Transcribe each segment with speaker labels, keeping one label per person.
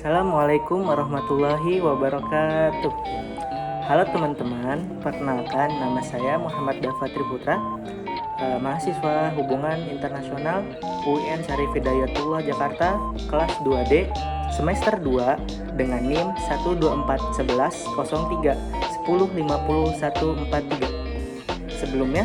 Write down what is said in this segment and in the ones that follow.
Speaker 1: Assalamualaikum warahmatullahi wabarakatuh. Halo teman-teman, perkenalkan nama saya Muhammad Dafatri Putra, mahasiswa Hubungan Internasional UIN Syarif Hidayatullah Jakarta, kelas 2D, semester 2 dengan NIM 124110310504143. Sebelumnya,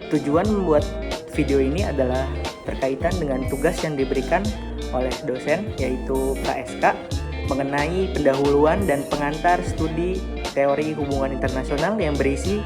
Speaker 1: tujuan membuat video ini adalah berkaitan dengan tugas yang diberikan oleh dosen yaitu KSK mengenai pendahuluan dan pengantar studi teori hubungan internasional yang berisi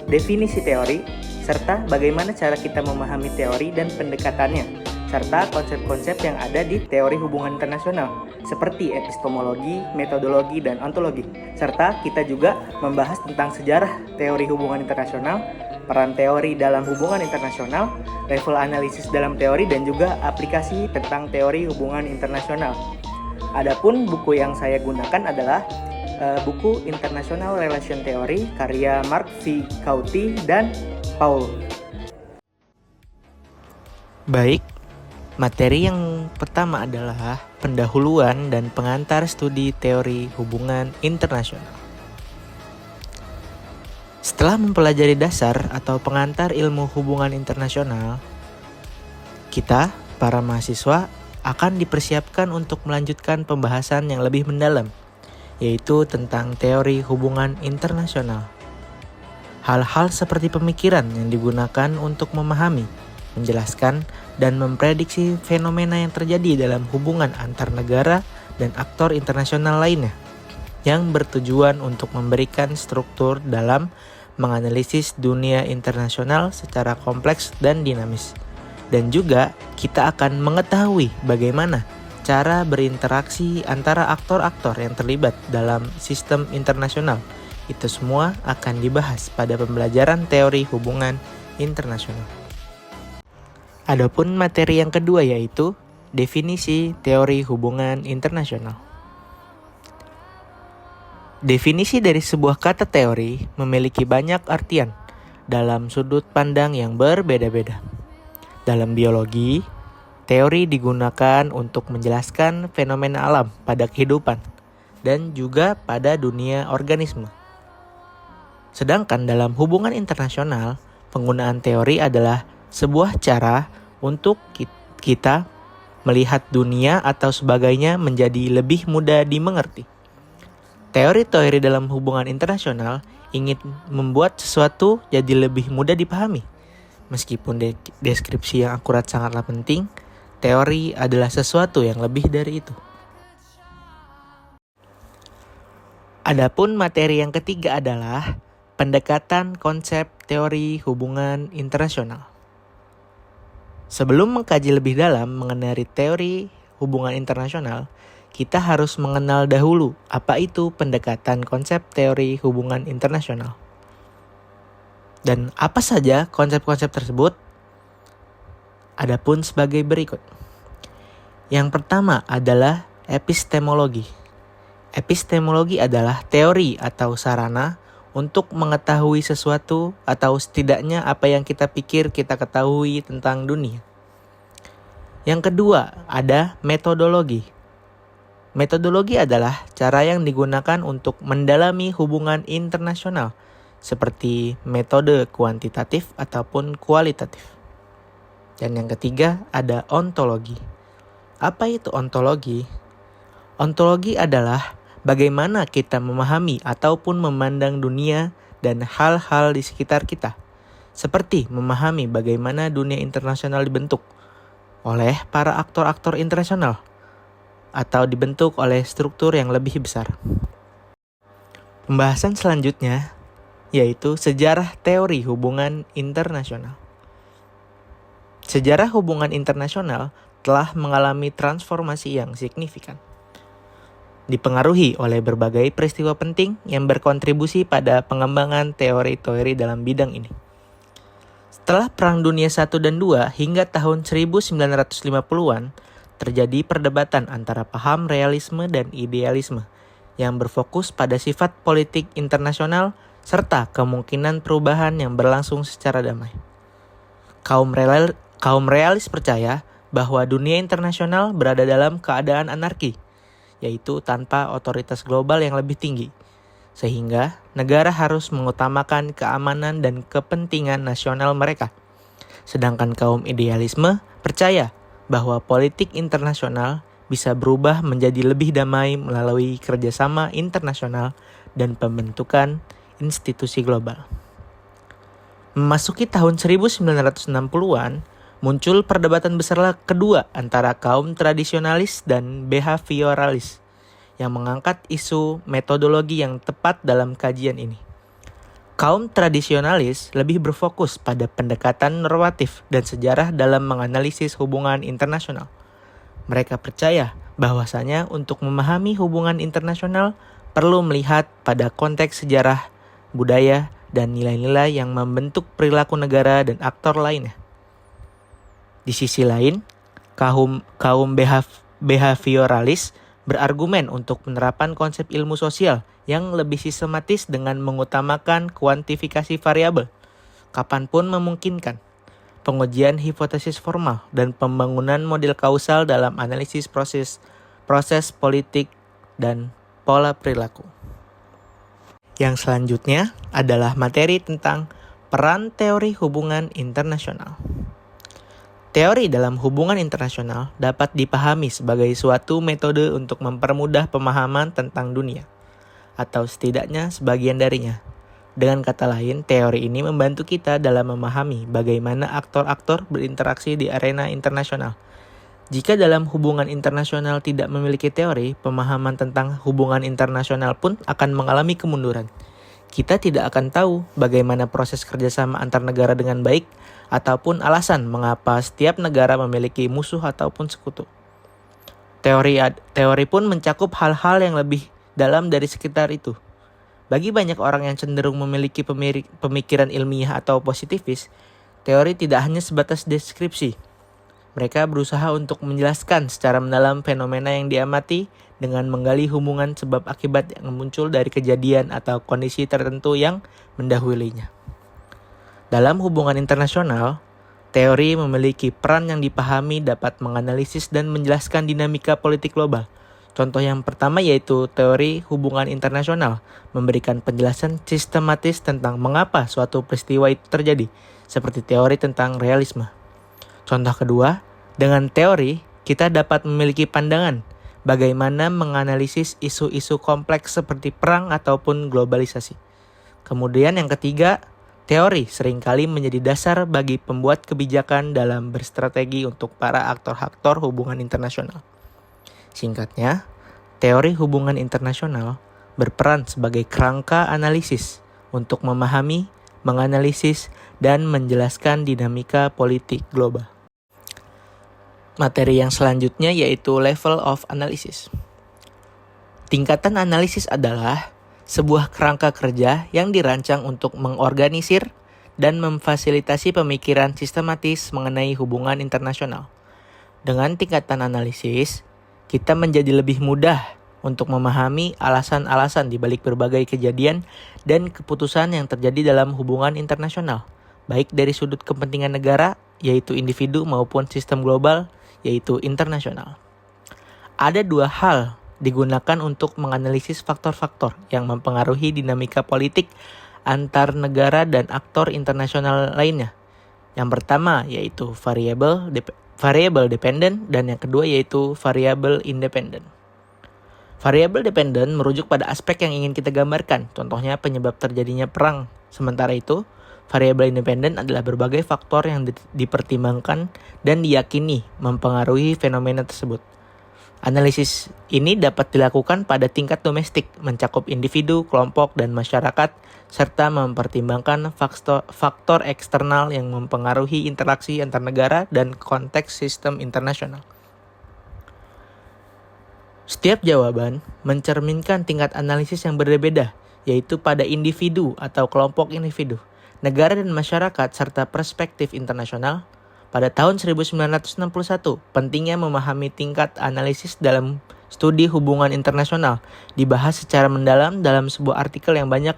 Speaker 1: definisi teori serta bagaimana cara kita memahami teori dan pendekatannya serta konsep-konsep yang ada di teori hubungan internasional seperti epistemologi, metodologi, dan ontologi. Serta kita juga membahas tentang sejarah teori hubungan internasional, peran teori dalam hubungan internasional, level analisis dalam teori, dan juga aplikasi tentang teori hubungan internasional. Adapun buku yang saya gunakan adalah buku International Relation Theory karya Mark V. Cauty dan Paul.
Speaker 2: Baik, materi yang pertama adalah pendahuluan dan pengantar studi teori hubungan internasional. Setelah mempelajari dasar atau pengantar ilmu hubungan internasional, kita, para mahasiswa, akan dipersiapkan untuk melanjutkan pembahasan yang lebih mendalam, yaitu tentang teori hubungan internasional. Hal-hal seperti pemikiran yang digunakan untuk memahami, menjelaskan, dan memprediksi fenomena yang terjadi dalam hubungan antar negara dan aktor internasional lainnya, yang bertujuan untuk memberikan struktur dalam menganalisis dunia internasional secara kompleks dan dinamis. Dan juga kita akan mengetahui bagaimana cara berinteraksi antara aktor-aktor yang terlibat dalam sistem internasional. Itu semua akan dibahas pada pembelajaran teori hubungan internasional. Adapun materi yang kedua yaitu definisi teori hubungan internasional. Definisi dari sebuah kata teori memiliki banyak artian dalam sudut pandang yang berbeda-beda. Dalam biologi, teori digunakan untuk menjelaskan fenomena alam pada kehidupan dan juga pada dunia organisme. Sedangkan dalam hubungan internasional, penggunaan teori adalah sebuah cara untuk kita melihat dunia atau sebagainya menjadi lebih mudah dimengerti. Teori-teori dalam hubungan internasional ingin membuat sesuatu jadi lebih mudah dipahami. Meskipun deskripsi yang akurat sangatlah penting, teori adalah sesuatu yang lebih dari itu. Adapun materi yang ketiga adalah pendekatan konsep teori hubungan internasional. Sebelum mengkaji lebih dalam mengenai teori hubungan internasional, kita harus mengenal dahulu apa itu pendekatan konsep teori hubungan internasional. Dan apa saja konsep-konsep tersebut? Adapun sebagai berikut. Yang pertama adalah epistemologi. Epistemologi adalah teori atau sarana untuk mengetahui sesuatu atau setidaknya apa yang kita pikir kita ketahui tentang dunia. Yang kedua ada metodologi. Metodologi adalah cara yang digunakan untuk mendalami hubungan internasional, seperti metode kuantitatif ataupun kualitatif. Dan yang ketiga ada ontologi. Apa itu ontologi? Ontologi adalah bagaimana kita memahami ataupun memandang dunia dan hal-hal di sekitar kita, seperti memahami bagaimana dunia internasional dibentuk oleh para aktor-aktor internasional, atau dibentuk oleh struktur yang lebih besar. Pembahasan selanjutnya yaitu sejarah teori hubungan internasional. Sejarah hubungan internasional telah mengalami transformasi yang signifikan, dipengaruhi oleh berbagai peristiwa penting yang berkontribusi pada pengembangan teori-teori dalam bidang ini. Setelah Perang Dunia I dan II hingga tahun 1950-an, terjadi perdebatan antara paham realisme dan idealisme yang berfokus pada sifat politik internasional serta kemungkinan perubahan yang berlangsung secara damai. Kaum realis percaya bahwa dunia internasional berada dalam keadaan anarki yaitu tanpa otoritas global yang lebih tinggi. Sehingga negara harus mengutamakan keamanan dan kepentingan nasional mereka. Sedangkan kaum idealisme percaya bahwa politik internasional bisa berubah menjadi lebih damai melalui kerjasama internasional dan pembentukan institusi global. Memasuki tahun 1960-an, muncul perdebatan besar kedua antara kaum tradisionalis dan behavioralis yang mengangkat isu metodologi yang tepat dalam kajian ini. Kaum tradisionalis lebih berfokus pada pendekatan normatif dan sejarah dalam menganalisis hubungan internasional. Mereka percaya bahwasanya untuk memahami hubungan internasional perlu melihat pada konteks sejarah, budaya, dan nilai-nilai yang membentuk perilaku negara dan aktor lainnya. Di sisi lain, kaum behavioralis berargumen untuk penerapan konsep ilmu sosial yang lebih sistematis dengan mengutamakan kuantifikasi variabel, kapanpun memungkinkan, pengujian hipotesis formal, dan pembangunan model kausal dalam analisis proses politik dan pola perilaku. Yang selanjutnya adalah materi tentang peran teori hubungan internasional. Teori dalam hubungan internasional dapat dipahami sebagai suatu metode untuk mempermudah pemahaman tentang dunia, atau setidaknya sebagian darinya. Dengan kata lain, teori ini membantu kita dalam memahami bagaimana aktor-aktor berinteraksi di arena internasional. Jika dalam hubungan internasional tidak memiliki teori, pemahaman tentang hubungan internasional pun akan mengalami kemunduran. Kita tidak akan tahu bagaimana proses kerjasama antar negara dengan baik, ataupun alasan mengapa setiap negara memiliki musuh ataupun sekutu. Teori pun mencakup hal-hal yang lebih dalam dari sekitar itu. Bagi banyak orang yang cenderung memiliki pemikiran ilmiah atau positifis, teori tidak hanya sebatas deskripsi. Mereka berusaha untuk menjelaskan secara mendalam fenomena yang diamati dengan menggali hubungan sebab akibat yang muncul dari kejadian atau kondisi tertentu yang mendahulunya. Dalam hubungan internasional, teori memiliki peran yang dipahami dapat menganalisis dan menjelaskan dinamika politik global. Contoh yang pertama yaitu teori hubungan internasional, memberikan penjelasan sistematis tentang mengapa suatu peristiwa itu terjadi, seperti teori tentang realisme. Contoh kedua, dengan teori kita dapat memiliki pandangan bagaimana menganalisis isu-isu kompleks seperti perang ataupun globalisasi. Kemudian yang ketiga, teori seringkali menjadi dasar bagi pembuat kebijakan dalam berstrategi untuk para aktor-aktor hubungan internasional. Singkatnya, teori hubungan internasional berperan sebagai kerangka analisis untuk memahami, menganalisis, dan menjelaskan dinamika politik global. Materi yang selanjutnya yaitu level of analysis. Tingkatan analisis adalah sebuah kerangka kerja yang dirancang untuk mengorganisir dan memfasilitasi pemikiran sistematis mengenai hubungan internasional. Dengan tingkatan analisis, kita menjadi lebih mudah untuk memahami alasan-alasan di balik berbagai kejadian dan keputusan yang terjadi dalam hubungan internasional, baik dari sudut kepentingan negara, yaitu individu, maupun sistem global, yaitu internasional. Ada dua hal digunakan untuk menganalisis faktor-faktor yang mempengaruhi dinamika politik antar negara dan aktor internasional lainnya. Yang pertama yaitu variable dependent dan yang kedua yaitu variable independent. Variable dependent merujuk pada aspek yang ingin kita gambarkan, contohnya penyebab terjadinya perang. Sementara itu, variable independent adalah berbagai faktor yang dipertimbangkan dan diyakini mempengaruhi fenomena tersebut. Analisis ini dapat dilakukan pada tingkat domestik, mencakup individu, kelompok, dan masyarakat, serta mempertimbangkan faktor eksternal yang mempengaruhi interaksi antar negara dan konteks sistem internasional. Setiap jawaban mencerminkan tingkat analisis yang berbeda, yaitu pada individu atau kelompok individu, negara dan masyarakat, serta perspektif internasional. Pada tahun 1961, pentingnya memahami tingkat analisis dalam studi hubungan internasional dibahas secara mendalam dalam sebuah artikel yang banyak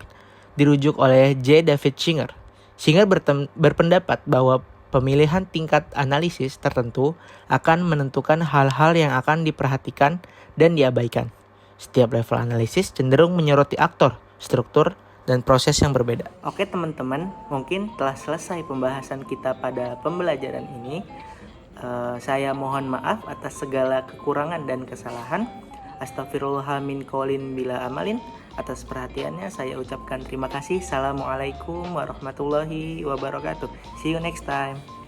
Speaker 2: dirujuk oleh J. David Singer. Singer berpendapat bahwa pemilihan tingkat analisis tertentu akan menentukan hal-hal yang akan diperhatikan dan diabaikan. Setiap level analisis cenderung menyoroti aktor, struktur, dan proses yang berbeda.
Speaker 1: Oke teman-teman, mungkin telah selesai pembahasan kita pada pembelajaran ini. Saya mohon maaf atas segala kekurangan dan kesalahan. Astagfirullah min qaulin bila amalin. Atas perhatiannya saya ucapkan terima kasih. Assalamualaikum warahmatullahi wabarakatuh. See you next time.